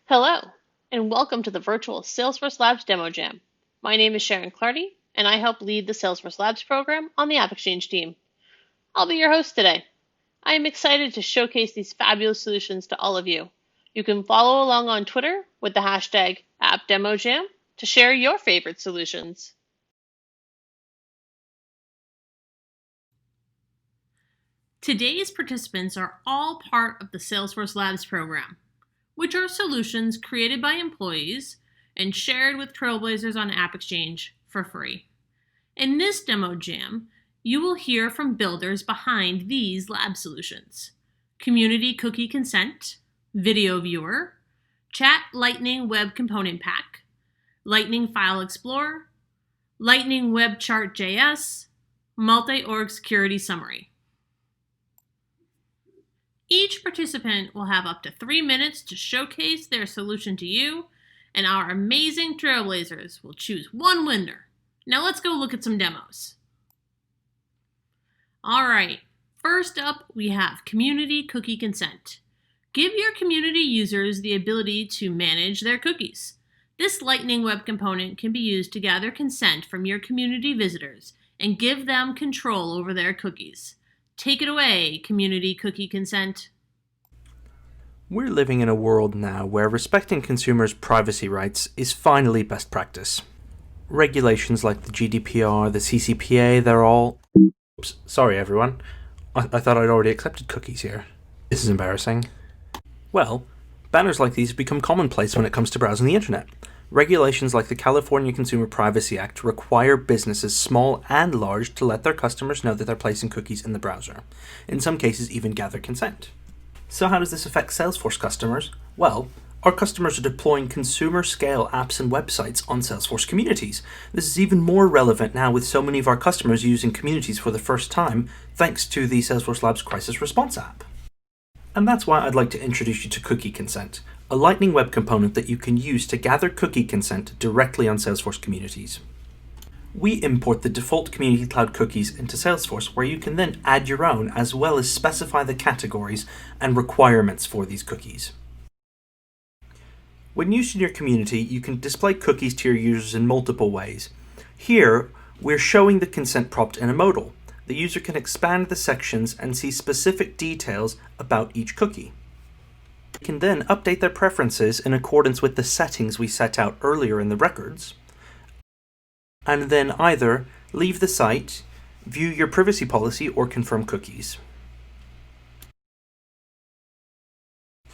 Hello, and welcome to the virtual Salesforce Labs Demo Jam. My name is Sharon Clardy, and I help lead the Salesforce Labs program on the AppExchange team. I'll be your host today. I am excited to showcase these fabulous solutions to all of you. You can follow along on Twitter with the hashtag AppDemoJam to share your favorite solutions. Today's participants are all part of the Salesforce Labs program, which are solutions created by employees and shared with Trailblazers on AppExchange for free. In this demo jam, you will hear from builders behind these lab solutions: Community Cookie Consent, Video Viewer, Chat Lightning Web Component Pack, Lightning File Explorer, Lightning Web Chart.js, Multi-Org Security Summary. Each participant will have up to 3 minutes to showcase their solution to you, and our amazing Trailblazers will choose one winner. Now let's go look at some demos. All right, first up we have Community Cookie Consent. Give your community users the ability to manage their cookies. This Lightning Web Component can be used to gather consent from your community visitors and give them control over their cookies. Take it away, Community Cookie Consent. We're living in a world now where respecting consumers' privacy rights is finally best practice. Regulations like the GDPR, the CCPA, they're all... Oops, sorry everyone. I thought I'd already accepted cookies here. This is embarrassing. Well, banners like these have become commonplace when it comes to browsing the internet. Regulations like the California Consumer Privacy Act require businesses small and large to let their customers know that they're placing cookies in the browser. In some cases, even gather consent. So how does this affect Salesforce customers? Well, our customers are deploying consumer-scale apps and websites on Salesforce communities. This is even more relevant now with so many of our customers using communities for the first time, thanks to the Salesforce Labs Crisis Response app. And that's why I'd like to introduce you to Cookie Consent, a Lightning Web Component that you can use to gather cookie consent directly on Salesforce communities. We import the default Community Cloud cookies into Salesforce, where you can then add your own as well as specify the categories and requirements for these cookies. When used in your community, you can display cookies to your users in multiple ways. Here, we're showing the consent prompt in a modal. The user can expand the sections and see specific details about each cookie. They can then update their preferences in accordance with the settings we set out earlier in the records, and then either leave the site, view your privacy policy, or confirm cookies.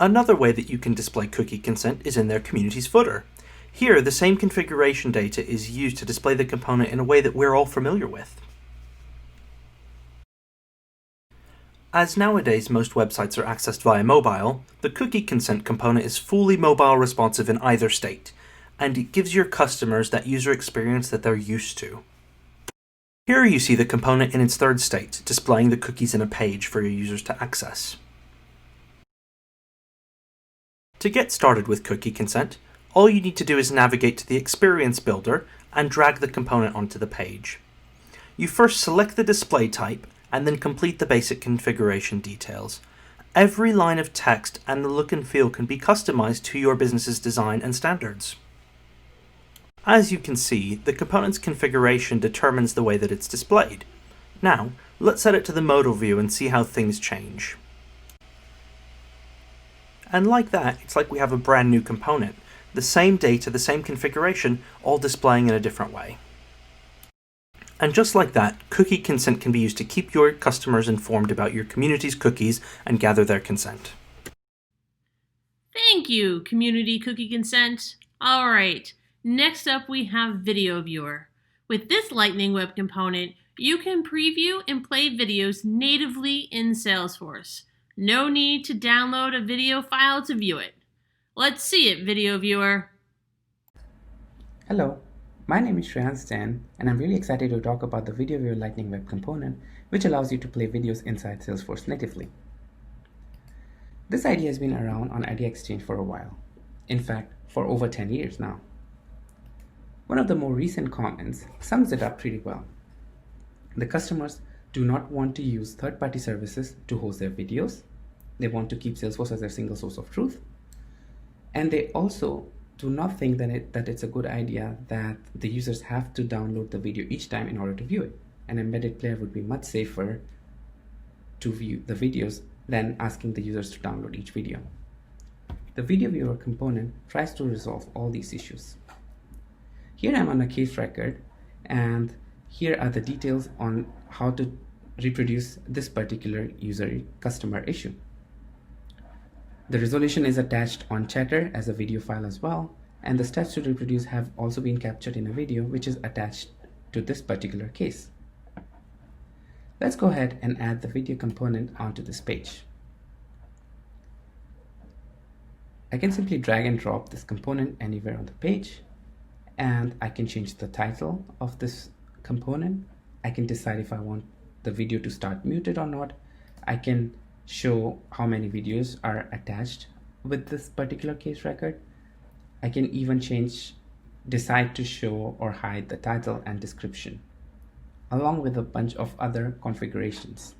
Another way that you can display cookie consent is in their community's footer. Here, the same configuration data is used to display the component in a way that we're all familiar with. As nowadays most websites are accessed via mobile, the cookie consent component is fully mobile responsive in either state, and it gives your customers that user experience that they're used to. Here you see the component in its third state, displaying the cookies in a page for your users to access. To get started with cookie consent, all you need to do is navigate to the Experience Builder and drag the component onto the page. You first select the display type and then complete the basic configuration details. Every line of text and the look and feel can be customized to your business's design and standards. As you can see, the component's configuration determines the way that it's displayed. Now, let's set it to the modal view and see how things change. And like that, it's like we have a brand new component. The same data, the same configuration, all displaying in a different way. And just like that, cookie consent can be used to keep your customers informed about your community's cookies and gather their consent. Thank you, Community Cookie Consent. All right, next up we have Video Viewer. With this Lightning Web Component, you can preview and play videos natively in Salesforce. No need to download a video file to view it. Let's see it, Video Viewer. Hello, my name is Shreyans Jain, and I'm really excited to talk about the Video Viewer Lightning Web Component, which allows you to play videos inside Salesforce natively. This idea has been around on AppExchange for a while. In fact, for over 10 years now. One of the more recent comments sums it up pretty well. The customers do not want to use third-party services to host their videos. They want to keep Salesforce as their single source of truth. And they also do not think that it's a good idea that the users have to download the video each time in order to view it. An embedded player would be much safer to view the videos than asking the users to download each video. The video viewer component tries to resolve all these issues. Here I'm on a case record, and here are the details on how to reproduce this particular customer issue. The resolution is attached on Chatter as a video file as well, and the steps to reproduce have also been captured in a video which is attached to this particular case. Let's go ahead and add the video component onto this page. I can simply drag and drop this component anywhere on the page, and I can change the title of this component. I can decide if I want the video to start muted or not. I can show how many videos are attached with this particular case record. I can even decide to show or hide the title and description, along with a bunch of other configurations.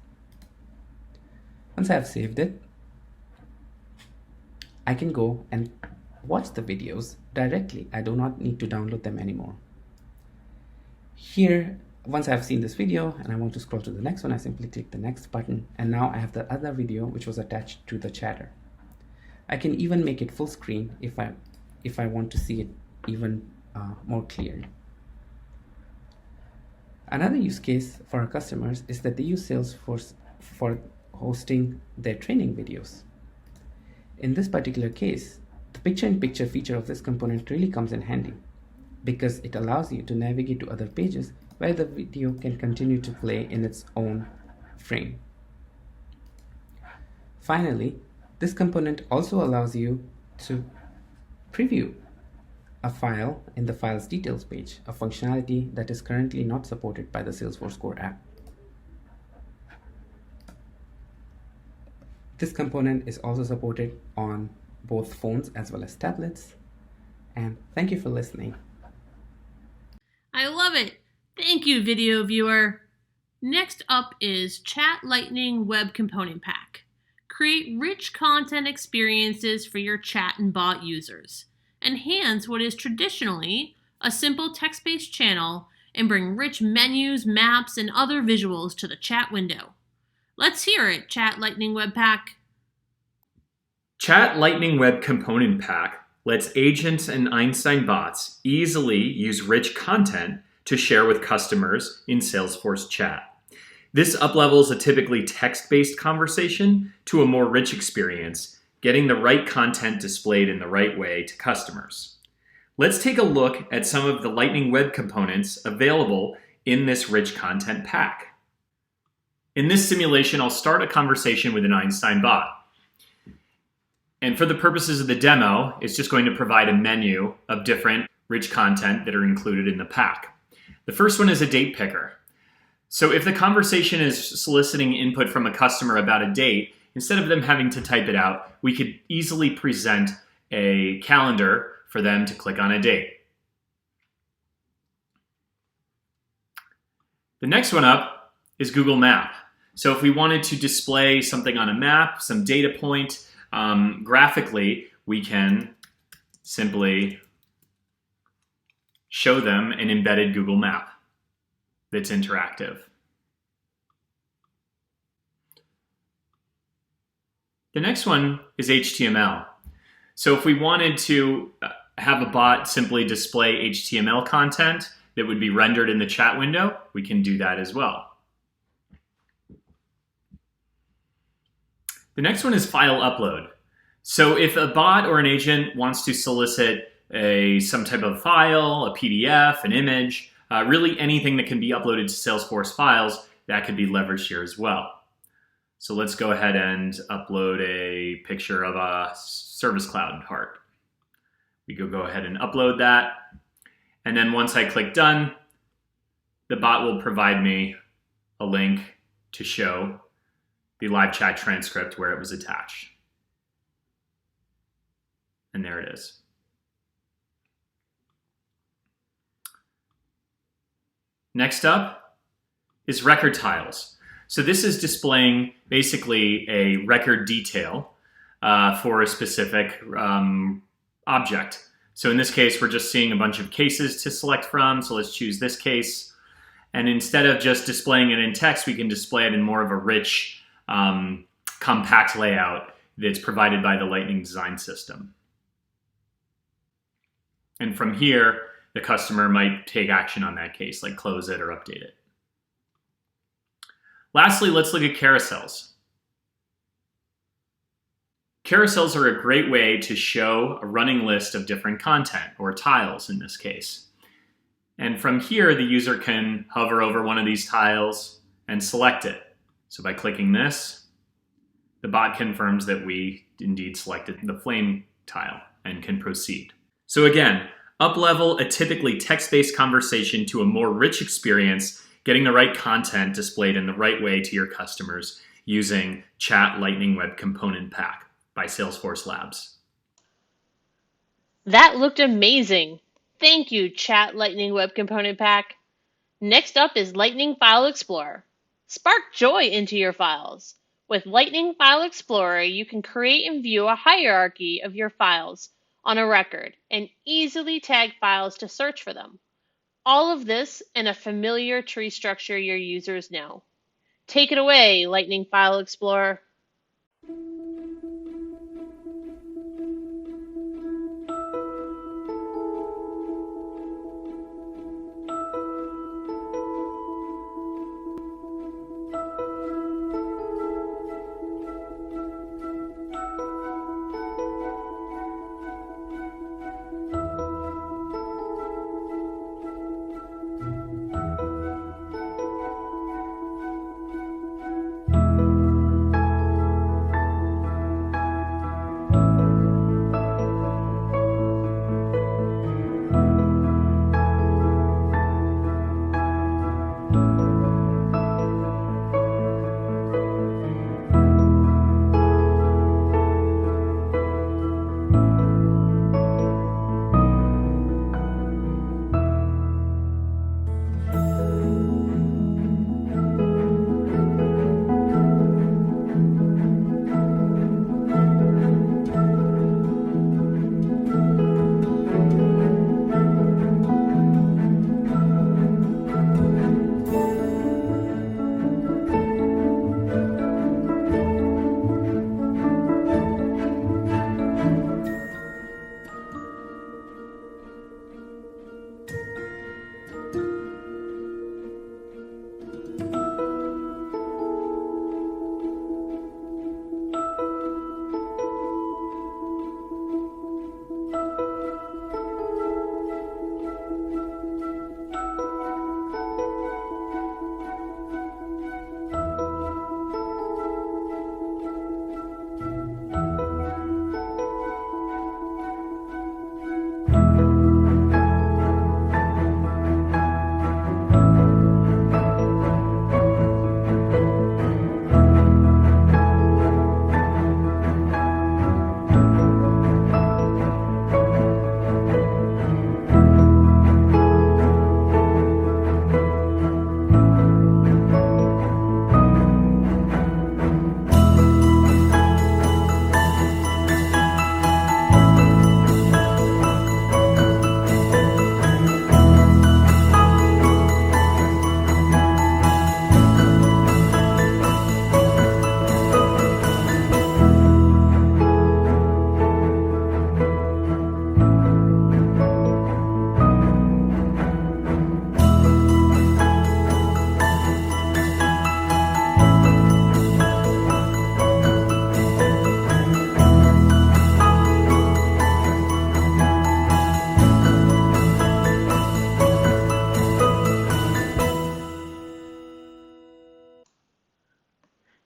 Once I have saved it, I can go and watch the videos directly. I do not need to download them anymore. Here, once I've seen this video and I want to scroll to the next one, I simply click the next button, and now I have the other video which was attached to the chatter. I can even make it full screen if I want to see it even more clearly. Another use case for our customers is that they use Salesforce for hosting their training videos. In this particular case, the picture-in-picture feature of this component really comes in handy because it allows you to navigate to other pages where the video can continue to play in its own frame. Finally, this component also allows you to preview a file in the file's details page, a functionality that is currently not supported by the Salesforce core app. This component is also supported on both phones as well as tablets. And thank you for listening. I love it. Thank you, video viewer. Next up is Chat Lightning Web Component Pack. Create rich content experiences for your chat and bot users. Enhance what is traditionally a simple text-based channel and bring rich menus, maps, and other visuals to the chat window. Let's hear it, Chat Lightning Web Pack. Chat Lightning Web Component Pack lets agents and Einstein bots easily use rich content to share with customers in Salesforce Chat. This uplevels a typically text-based conversation to a more rich experience, getting the right content displayed in the right way to customers. Let's take a look at some of the Lightning Web components available in this rich content pack. In this simulation, I'll start a conversation with an Einstein bot. And for the purposes of the demo, it's just going to provide a menu of different rich content that are included in the pack. The first one is a date picker. So if the conversation is soliciting input from a customer about a date, instead of them having to type it out, we could easily present a calendar for them to click on a date. The next one up is Google Map. So if we wanted to display something on a map, some data point, graphically, we can simply show them an embedded Google Map that's interactive. The next one is HTML. So if we wanted to have a bot simply display HTML content that would be rendered in the chat window, we can do that as well. The next one is file upload. So if a bot or an agent wants to solicit some type of file, a PDF, an image, really anything that can be uploaded to Salesforce files, that could be leveraged here as well. So let's go ahead and upload a picture of a Service Cloud part. We go ahead and upload that. And then once I click done, the bot will provide me a link to show the live chat transcript where it was attached. And there it is. Next up is record tiles. So this is displaying basically a record detail for a specific object. So in this case, we're just seeing a bunch of cases to select from. So let's choose this case. And instead of just displaying it in text, we can display it in more of a rich, compact layout that's provided by the Lightning design system. And from here, the customer might take action on that case, like close it or update it. Lastly, let's look at carousels. Carousels are a great way to show a running list of different content, or tiles in this case. And from here, the user can hover over one of these tiles and select it. So by clicking this, the bot confirms that we indeed selected the flame tile and can proceed. So again, up-level a typically text-based conversation to a more rich experience, getting the right content displayed in the right way to your customers using Chat Lightning Web Component Pack by Salesforce Labs. That looked amazing. Thank you, Chat Lightning Web Component Pack. Next up is Lightning File Explorer. Spark joy into your files. With Lightning File Explorer, you can create and view a hierarchy of your files on a record and easily tag files to search for them. All of this in a familiar tree structure your users know. Take it away, Lightning File Explorer.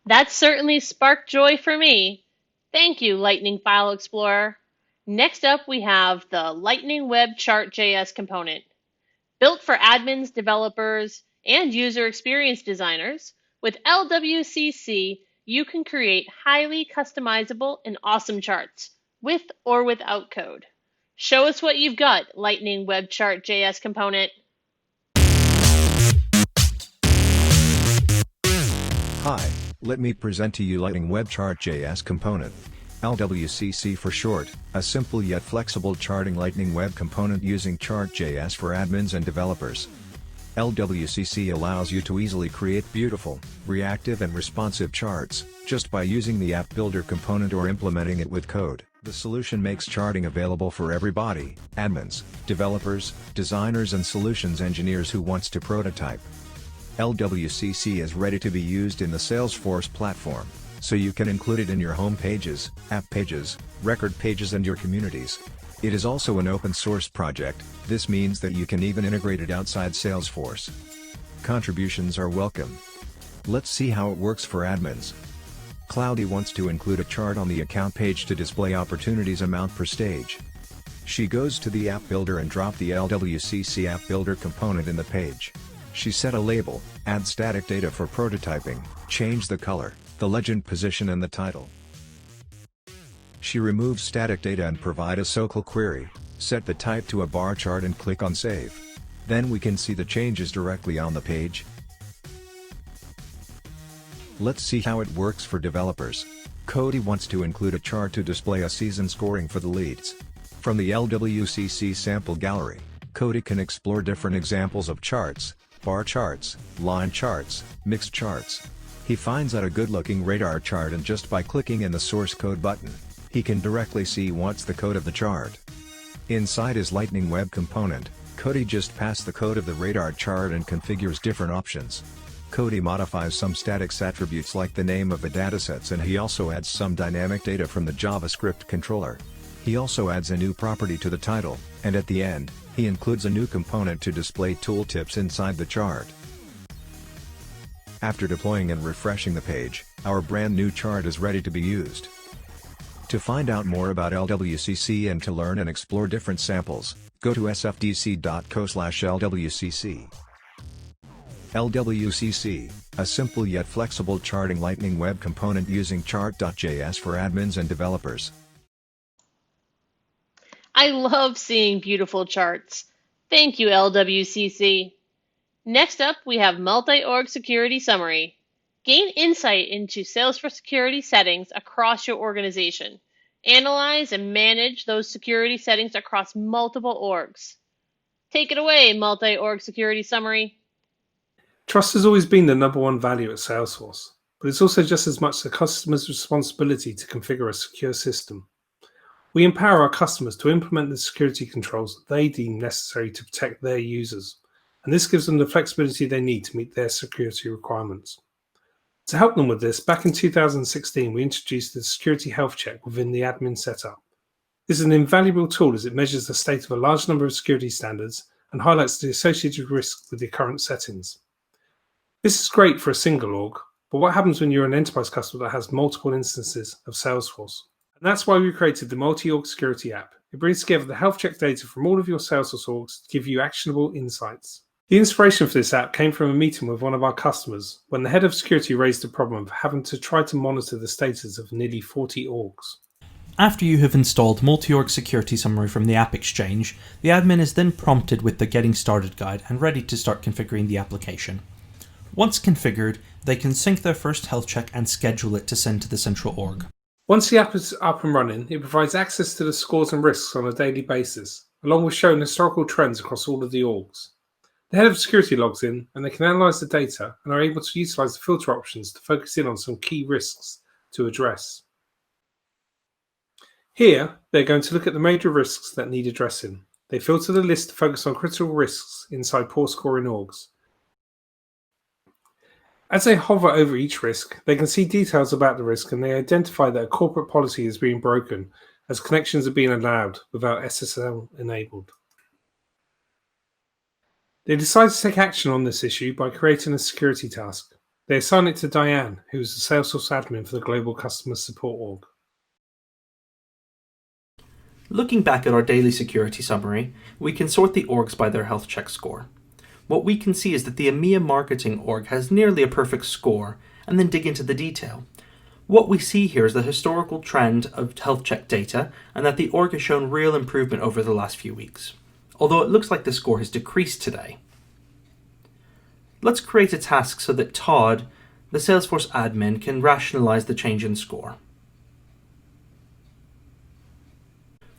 That certainly sparked joy for me. Thank you, Lightning File Explorer. Next up, we have the Lightning Web Chart.js component. Built for admins, developers, and user experience designers, with LWCC, you can create highly customizable and awesome charts, with or without code. Show us what you've got, Lightning Web Chart.js component. Hi, let me present to you Lightning Web Chart.js component. LWCC for short, a simple yet flexible charting Lightning Web Component using Chart.js for admins and developers. LWCC allows you to easily create beautiful, reactive and responsive charts, just by using the App Builder component or implementing it with code. The solution makes charting available for everybody: admins, developers, designers and solutions engineers who wants to prototype. LWCC is ready to be used in the Salesforce platform, so you can include it in your home pages, app pages, record pages and your communities. It is also an open source project. This means that you can even integrate it outside Salesforce. Contributions are welcome. Let's see how it works for admins. Cloudy wants to include a chart on the account page to display opportunities amount per stage. She goes to the App Builder and drop the LWCC App Builder component in the page. She set a label, add static data for prototyping, change the color, the legend position and the title. She removes static data and provide a SQL query, set the type to a bar chart and click on Save. Then we can see the changes directly on the page. Let's see how it works for developers. Cody wants to include a chart to display a season scoring for the leads. From the LWCC sample gallery, Cody can explore different examples of charts, bar charts, line charts, mixed charts. He finds out a good-looking radar chart and just by clicking in the source code button, he can directly see what's the code of the chart. Inside his Lightning Web component, Cody just passed the code of the radar chart and configures different options. Cody modifies some statics attributes like the name of the datasets and he also adds some dynamic data from the JavaScript controller. He also adds a new property to the title, and at the end, he includes a new component to display tooltips inside the chart. After deploying and refreshing the page, our brand new chart is ready to be used. To find out more about LWCC and to learn and explore different samples, go to sfdc.co/LWCC. LWCC, a simple yet flexible charting Lightning Web component using Chart.js for admins and developers. I love seeing beautiful charts. Thank you, LWCC. Next up, we have Multi-Org Security Summary. Gain insight into Salesforce security settings across your organization. Analyze and manage those security settings across multiple orgs. Take it away, Multi-Org Security Summary. Trust has always been the number one value at Salesforce, but it's also just as much the customer's responsibility to configure a secure system. We empower our customers to implement the security controls that they deem necessary to protect their users, and this gives them the flexibility they need to meet their security requirements. To help them with this, back in 2016, we introduced the Security Health Check within the admin setup. This is an invaluable tool as it measures the state of a large number of security standards and highlights the associated risks with the current settings. This is great for a single org, but what happens when you're an enterprise customer that has multiple instances of Salesforce? And that's why we created the Multi-Org Security app. It brings together the health check data from all of your Salesforce orgs to give you actionable insights. The inspiration for this app came from a meeting with one of our customers when the head of security raised the problem of having to try to monitor the status of nearly 40 orgs. After you have installed Multi-Org Security Summary from the AppExchange, the admin is then prompted with the Getting Started guide and ready to start configuring the application. Once configured, they can sync their first health check and schedule it to send to the central org. Once the app is up and running, it provides access to the scores and risks on a daily basis, along with showing historical trends across all of the orgs. The head of security logs in, and they can analyze the data and are able to utilize the filter options to focus in on some key risks to address. Here, they're going to look at the major risks that need addressing. They filter the list to focus on critical risks inside poor scoring orgs. As they hover over each risk, they can see details about the risk and they identify that a corporate policy is being broken as connections are being allowed without SSL enabled. They decide to take action on this issue by creating a security task. They assign it to Diane, who is the Salesforce admin for the Global Customer Support org. Looking back at our daily security summary, we can sort the orgs by their health check score. What we can see is that the EMEA marketing org has nearly a perfect score, and then dig into the detail. What we see here is the historical trend of health check data, and that the org has shown real improvement over the last few weeks, although it looks like the score has decreased today. Let's create a task so that Todd, the Salesforce admin, can rationalize the change in score.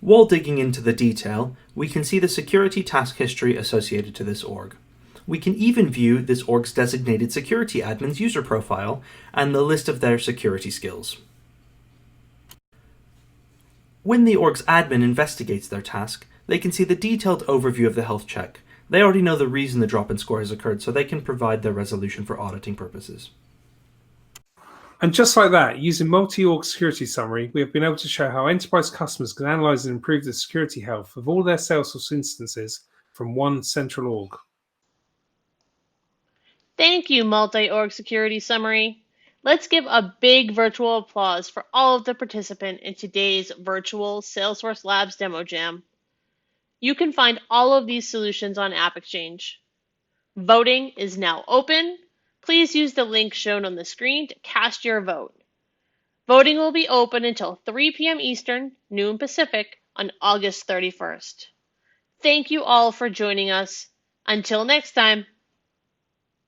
While digging into the detail, we can see the security task history associated to this org. We can even view this org's designated security admin's user profile and the list of their security skills. When the org's admin investigates their task, they can see the detailed overview of the health check. They already know the reason the drop in score has occurred, so they can provide their resolution for auditing purposes. And just like that, using multi-org security summary, we have been able to show how enterprise customers can analyze and improve the security health of all their Salesforce instances from one central org. Thank you, Multi-Org Security Summary. Let's give a big virtual applause for all of the participants in today's virtual Salesforce Labs Demo Jam. You can find all of these solutions on AppExchange. Voting is now open. Please use the link shown on the screen to cast your vote. Voting will be open until 3 p.m. Eastern, noon Pacific, on August 31st. Thank you all for joining us. Until next time.